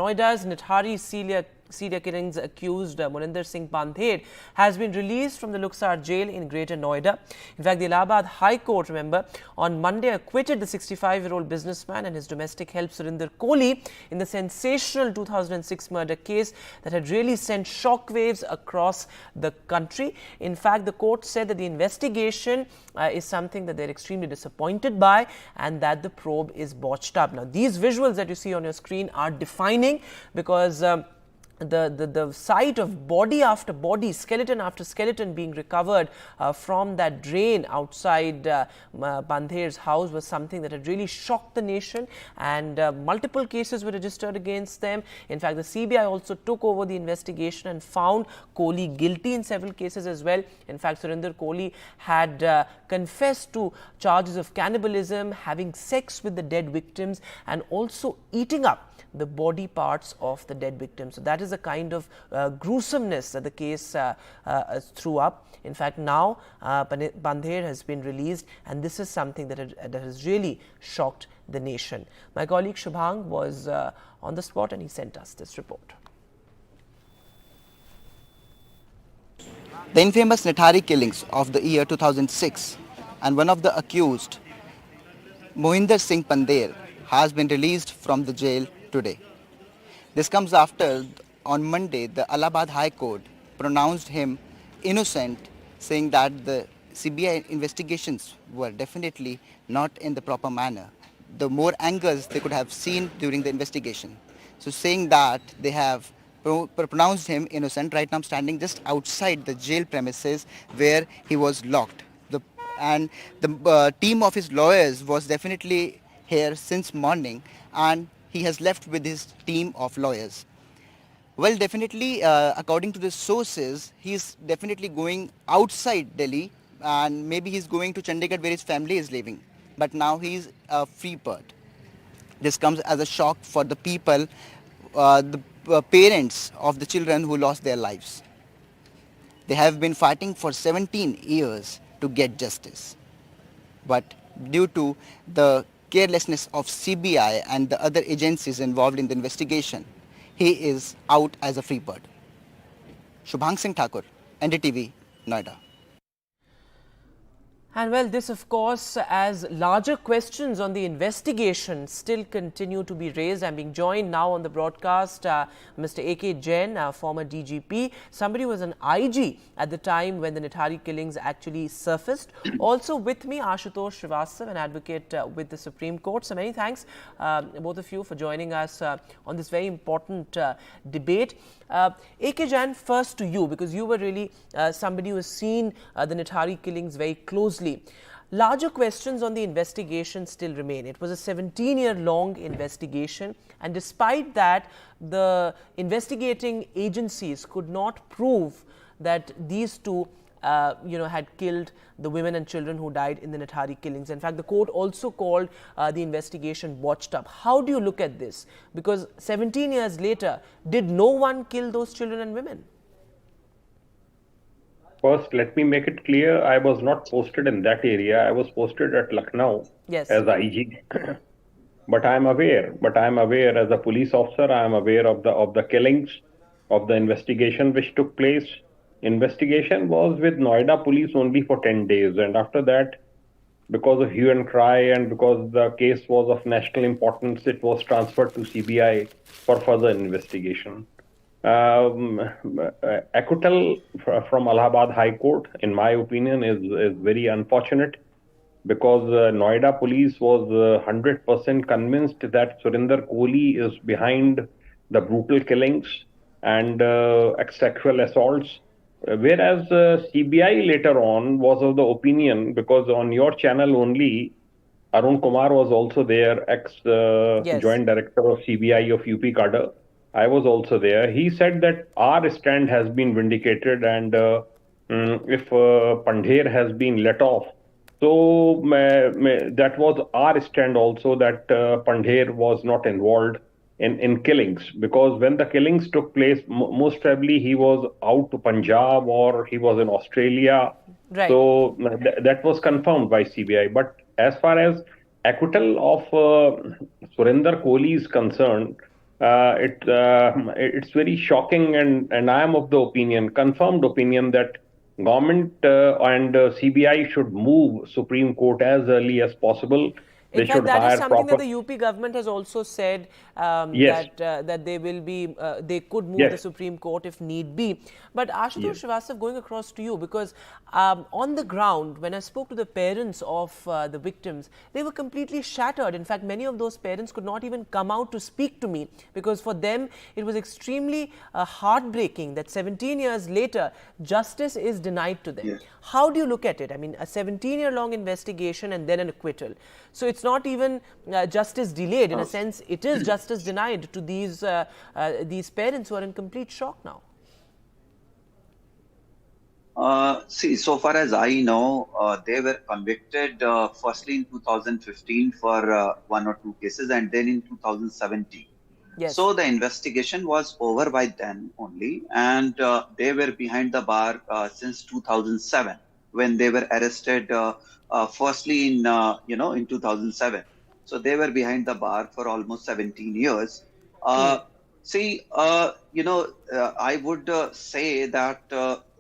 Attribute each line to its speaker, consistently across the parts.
Speaker 1: Noida's Nithari serial killings accused Moninder Singh Pandhar has been released from the Luxor jail in Greater Noida. In fact, the Allahabad High Court, remember, on Monday acquitted the 65-year-old businessman and his domestic help Surendra Koli in the sensational 2006 murder case that had really sent shockwaves across the country. In fact, the court said that the investigation is something that they're extremely disappointed by and that the probe is botched up. Now, these visuals that you see on your screen are defining because the sight of body after body, skeleton after skeleton being recovered from that drain outside Pandher's house was something that had really shocked the nation, and multiple cases were registered against them. In fact, the CBI also took over the investigation and found Koli guilty in several cases as well. In fact, Surinder Koli had confessed to charges of cannibalism, having sex with the dead victims, and also eating up the body parts of the dead victims. So that is the kind of gruesomeness that the case threw up. In fact, now Pandher has been released, and this is something that has really shocked the nation. My colleague Shubhang was on the spot and he sent us this report.
Speaker 2: The infamous Nithari killings of the year 2006 and one of the accused, Moninder Singh Pandhar, has been released from the jail today. This comes after, on Monday, the Allahabad High Court pronounced him innocent, saying that the CBI investigations were definitely not in the proper manner. The more angles they could have seen during the investigation. So saying that they have pronounced him innocent. Right now I'm standing just outside the jail premises where he was locked. The team of his lawyers was definitely here since morning, and he has left with his team of lawyers. Well, definitely, according to the sources, he is definitely going outside Delhi, and maybe he's going to Chandigarh where his family is living. But now he is a free bird. This comes as a shock for the people, the parents of the children who lost their lives. They have been fighting for 17 years to get justice. But due to the carelessness of CBI and the other agencies involved in the investigation, he is out as a free bird. Shubhang Singh Thakur, NDTV, Noida.
Speaker 1: And well, this of course, as larger questions on the investigation still continue to be raised. I'm being joined now on the broadcast, Mr. A.K. Jain, former DGP, somebody who was an IG at the time when the Nithari killings actually surfaced. Also with me, Ashutosh Srivastav, an advocate with the Supreme Court. So many thanks, both of you, for joining us on this very important debate. A.K. Jain, first to you, because you were really somebody who has seen the Nithari killings very closely. Larger questions on the investigation still remain. It was a 17-year-long investigation, and despite that, the investigating agencies could not prove that these two had killed the women and children who died in the Nithari killings. In fact, the court also called the investigation botched up. How do you look at this? Because 17 years later, did no one kill those children and women?
Speaker 3: First, let me make it clear, I was not posted in that area. I was posted at Lucknow as IG. But I am aware. As a police officer, I am aware of the killings, of the investigation which took place. Investigation was with Noida police only for 10 days. And after that, because of hue and cry and because the case was of national importance, it was transferred to CBI for further investigation. Acquittal from Allahabad High Court, in my opinion, is very unfortunate, because Noida police was 100% convinced that Surinder Koli is behind the brutal killings and sexual assaults. Whereas CBI later on was of the opinion, because on your channel only, Arun Kumar was also there, ex-joint director of CBI of UP cadre. I was also there. He said that our stand has been vindicated, and if Pandher has been let off, so that was our stand also, that Pandher was not involved in killings, because when the killings took place, most probably he was out to Punjab or he was in Australia.
Speaker 1: Right.
Speaker 3: So that was confirmed by CBI. But as far as acquittal of Surinder Koli is concerned, It's very shocking, and I am of the opinion, confirmed opinion, that government and CBI should move Supreme Court as early as possible.
Speaker 1: In
Speaker 3: They
Speaker 1: fact,
Speaker 3: should
Speaker 1: that is
Speaker 3: hire
Speaker 1: something that
Speaker 3: proper.
Speaker 1: the UP government has also said,
Speaker 3: Yes,
Speaker 1: that they will be, they could move the
Speaker 3: yes,
Speaker 1: Supreme Court if need be. But
Speaker 3: yes.
Speaker 1: Ashutosh Srivastava, going across to you, because on the ground, when I spoke to the parents of the victims, they were completely shattered. In fact, many of those parents could not even come out to speak to me, because for them it was extremely heartbreaking that 17 years later justice is denied to them.
Speaker 4: Yes.
Speaker 1: How do you look at it? I mean, a 17-year-long investigation and then an acquittal. So it's not even justice delayed. In a sense, it is justice denied to these parents who are in complete shock now.
Speaker 4: See, so far as I know, they were convicted firstly in 2015 for one or two cases, and then in 2017.
Speaker 1: Yes.
Speaker 4: So the investigation was over by then only, and they were behind the bar since 2007 when they were arrested. Firstly, in 2007. So they were behind the bar for almost 17 years. See, I would say that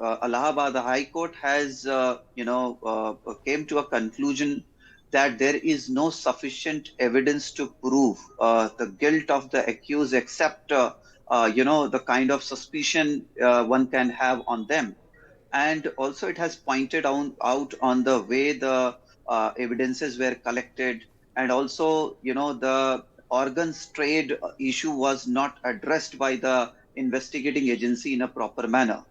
Speaker 4: Allahabad High Court has, came to a conclusion that there is no sufficient evidence to prove the guilt of the accused, except, the kind of suspicion one can have on them. And also it has pointed out on the way the evidences were collected, and also, the organs trade issue was not addressed by the investigating agency in a proper manner.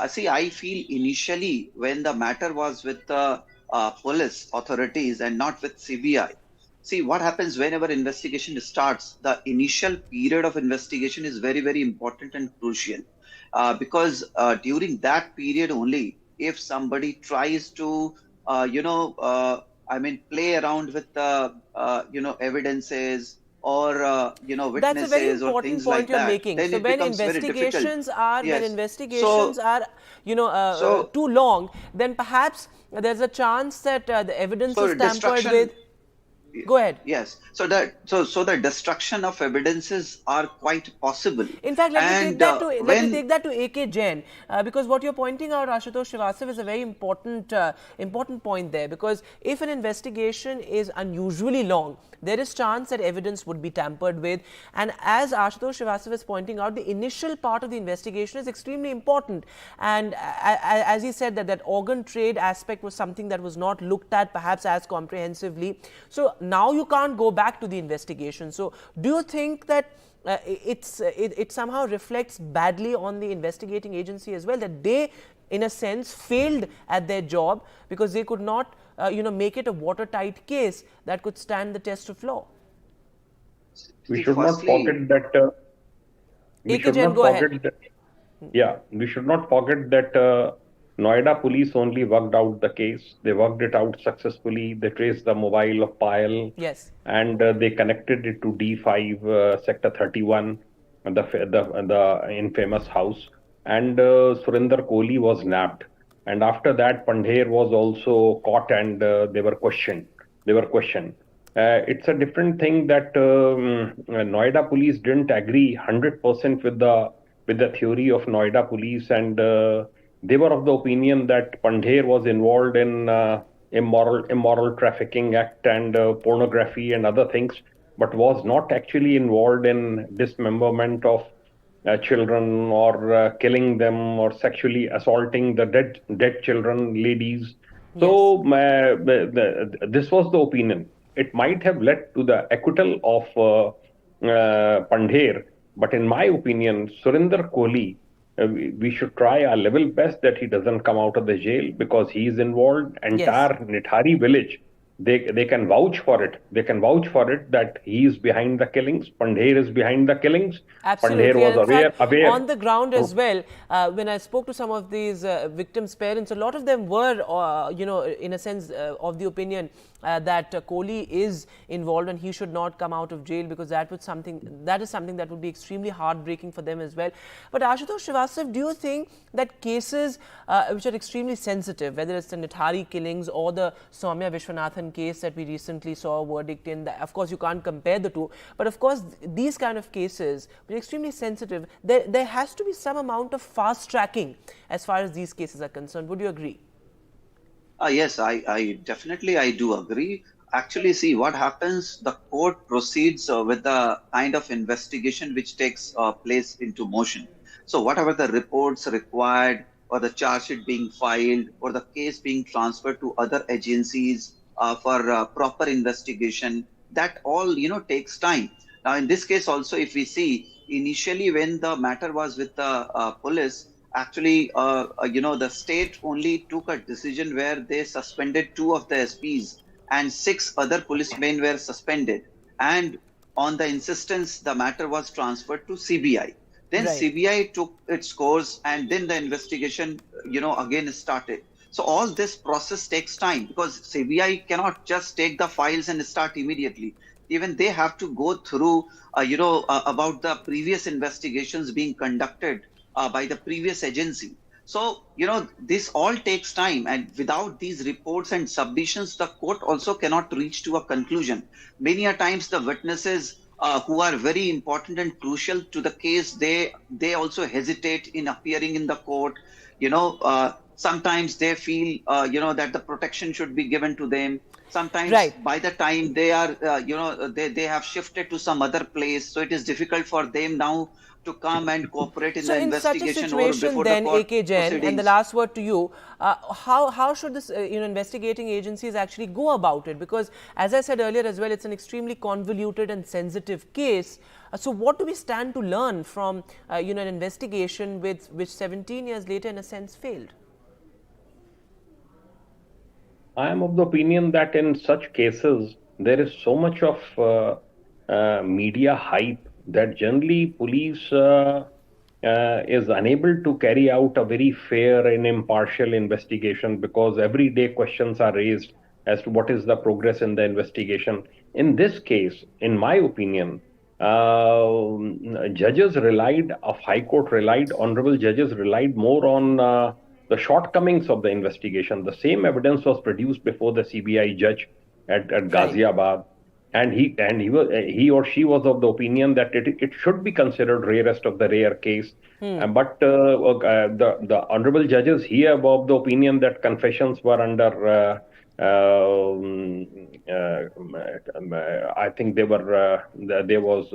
Speaker 4: See, I feel initially when the matter was with the police authorities and not with CBI. See, what happens whenever investigation starts, the initial period of investigation is very, very important and crucial. Because during that period only, if somebody tries to, play around with the, evidences or, witnesses
Speaker 1: That's a very
Speaker 4: or
Speaker 1: important
Speaker 4: things
Speaker 1: point
Speaker 4: like
Speaker 1: you're
Speaker 4: that,
Speaker 1: making.
Speaker 4: then
Speaker 1: So
Speaker 4: it
Speaker 1: when
Speaker 4: becomes very difficult.
Speaker 1: investigations are
Speaker 4: Yes.
Speaker 1: too long, then perhaps there's a chance that the evidence
Speaker 4: So
Speaker 1: is tampered
Speaker 4: destruction.
Speaker 1: with. Go ahead.
Speaker 4: Yes. So the destruction of evidences are quite possible.
Speaker 1: In fact, let me take that to AK Jain, because what you're pointing out, Ashutosh Srivastava, is a very important point there. Because if an investigation is unusually long, there is chance that evidence would be tampered with. And as Ashutosh Srivastava is pointing out, the initial part of the investigation is extremely important. And as he said, that organ trade aspect was something that was not looked at perhaps as comprehensively. So now you can't go back to the investigation. So do you think that it somehow reflects badly on the investigating agency as well, that they in a sense failed at their job because they could not make it a watertight case that could stand the test of law?
Speaker 3: We should not forget that. We
Speaker 1: AK
Speaker 3: should
Speaker 1: Jain,
Speaker 3: not
Speaker 1: go ahead.
Speaker 3: forget that. Yeah, we should not forget that Noida police only worked out the case. They worked it out successfully. They traced the mobile of Payal.
Speaker 1: Yes.
Speaker 3: And they connected it to D5, Sector 31, the infamous house. And Surendra Koli was nabbed. And after that, Pandher was also caught, and they were questioned. It's a different thing that Noida police didn't agree 100% with the theory of Noida police, and they were of the opinion that Pandher was involved in immoral trafficking act and pornography and other things, but was not actually involved in dismemberment of children or killing them or sexually assaulting the dead children, ladies. So this was the opinion. It might have led to the acquittal of Pandher, but in my opinion, Surinder Koli, we should try our level best that he doesn't come out of the jail, because he is involved. Entire Nithari village, they can vouch for it. They can vouch for it that he is behind the killings. Pandher is behind the killings.
Speaker 1: Absolutely.
Speaker 3: Pandher was
Speaker 1: and in fact,
Speaker 3: aware.
Speaker 1: On the ground as well, when I spoke to some of these victims' parents, a lot of them were, in a sense, of the opinion that Koli is involved and he should not come out of jail, because that is something that would be extremely heartbreaking for them as well. But Ashutosh Srivastava, do you think that cases which are extremely sensitive, whether it's the Nithari killings or the Soumya Vishwanathan case that we recently saw a verdict in. Of course, you can't compare the two, but of course, these kind of cases, which are extremely sensitive, there has to be some amount of fast tracking as far as these cases are concerned. Would you agree?
Speaker 4: Yes, I definitely I do agree. Actually, see what happens. The court proceeds with the kind of investigation which takes place into motion. So whatever the reports required, or the charge sheet being filed, or the case being transferred to other agencies for proper investigation, that all takes time. Now, in this case also, if we see initially when the matter was with the police, actually, the state only took a decision where they suspended 2 of the SPs and 6 other policemen were suspended. And on the insistence, the matter was transferred to CBI. Then
Speaker 1: Right.
Speaker 4: CBI took its course, and then the investigation, again started. So all this process takes time because CBI cannot just take the files and start immediately. Even they have to go through, about the previous investigations being conducted by the previous agency. So, this all takes time, and without these reports and submissions, the court also cannot reach to a conclusion. Many a times the witnesses who are very important and crucial to the case, they also hesitate in appearing in the court. Sometimes they feel, that the protection should be given to them. Sometimes
Speaker 1: Right.
Speaker 4: by the time they are, they have shifted to some other place. So it is difficult for them now to come and cooperate in
Speaker 1: So,
Speaker 4: the
Speaker 1: in such a
Speaker 4: investigation or
Speaker 1: situation,
Speaker 4: before
Speaker 1: then,
Speaker 4: the court
Speaker 1: AK Jain, and the
Speaker 4: proceedings.
Speaker 1: last word to you, how should this investigating agencies actually go about it? Because, as I said earlier as well, it's an extremely convoluted and sensitive case. So, what do we stand to learn from an investigation which 17 years later, in a sense, failed?
Speaker 3: I am of the opinion that in such cases, there is so much of media hype that generally police is unable to carry out a very fair and impartial investigation because every day questions are raised as to what is the progress in the investigation. In this case, in my opinion, judges relied, of High Court relied, honorable judges relied more on the shortcomings of the investigation. The same evidence was produced before the CBI judge at
Speaker 1: Right.
Speaker 3: Ghaziabad, and he or she was of the opinion that it should be considered rarest of the rare case. But the honorable judges here were of the opinion that confessions were under. I think there was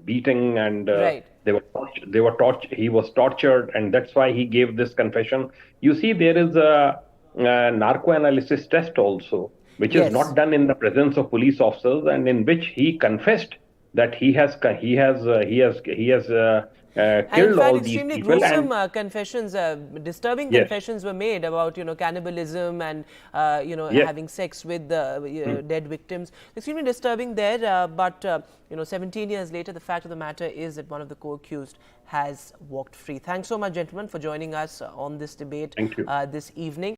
Speaker 3: beating and
Speaker 1: Right.
Speaker 3: he was tortured, and that's why he gave this confession. You see, there is a narco-analysis test also, which is
Speaker 1: Yes.
Speaker 3: not done in the presence of police officers, and in which he confessed that he has
Speaker 1: And in
Speaker 3: killed
Speaker 1: fact,
Speaker 3: all these
Speaker 1: extremely
Speaker 3: people.
Speaker 1: gruesome
Speaker 3: And
Speaker 1: confessions, disturbing
Speaker 3: yes,
Speaker 1: confessions were made about cannibalism and
Speaker 3: yes.
Speaker 1: having sex with the dead victims. Extremely disturbing there, but 17 years later, the fact of the matter is that one of the co-accused has walked free. Thanks so much, gentlemen, for joining us on this debate
Speaker 3: Thank you.
Speaker 1: this evening.